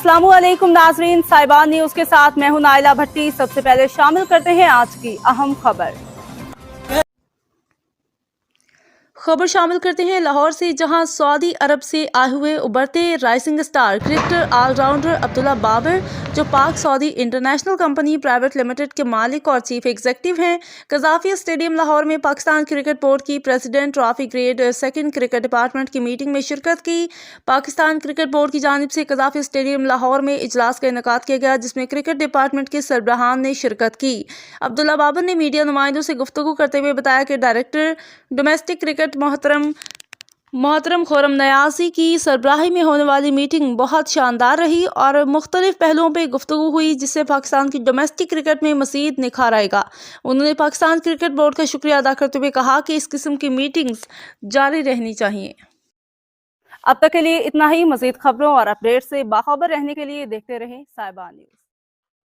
अस्सलामु अलैकुम नाजरीन, साहिबान न्यूज के साथ मैं हूं नाइला भट्टी। सबसे पहले शामिल करते हैं आज की अहम खबर शामिल करते हैं लाहौर से, जहां सऊदी अरब से आए हुए उभरते rising star cricketer allrounder Abdullah Babar, जो Pak Saudi international company private limited के मालिक और चीफ एग्जीक्यूटिव हैं, कज़ाफिया स्टेडियम लाहौर में पाकिस्तान क्रिकेट बोर्ड की president trophy grade second cricket department की मीटिंग में शिरकत की। पाकिस्तान क्रिकेट बोर्ड की जानिब से कज़ाफिया स्टेडियम लाहौर में इजलास का इनेकाद किया गया, जिसमें क्रिकेट डिपार्टमेंट के सरबराहान ने शिरकत की। अब्दुल्ला बाबर ने मीडिया नुमाइंदों से गुफ्तगू करते हुए बताया कि डायरेक्टर डोमेस्टिक क्रिकेट मोहतरम खुर्रम नयाज़ी की सरबराही में होने वाली मीटिंग बहुत शानदार रही और मुख्तलिफ पहलुओं पर गुफ्तगू हुई, जिससे पाकिस्तान की डोमेस्टिक क्रिकेट में मज़ीद निखार आएगा। उन्होंने पाकिस्तान क्रिकेट बोर्ड का शुक्रिया अदा करते हुए कहा कि इस किस्म की मीटिंग्स जारी रहनी चाहिए। अब तक के लिए इतना ही। मज़ीद खबरों और अपडेट से बाखबर रहने के लिए देखते रहें साहिबान न्यूज़।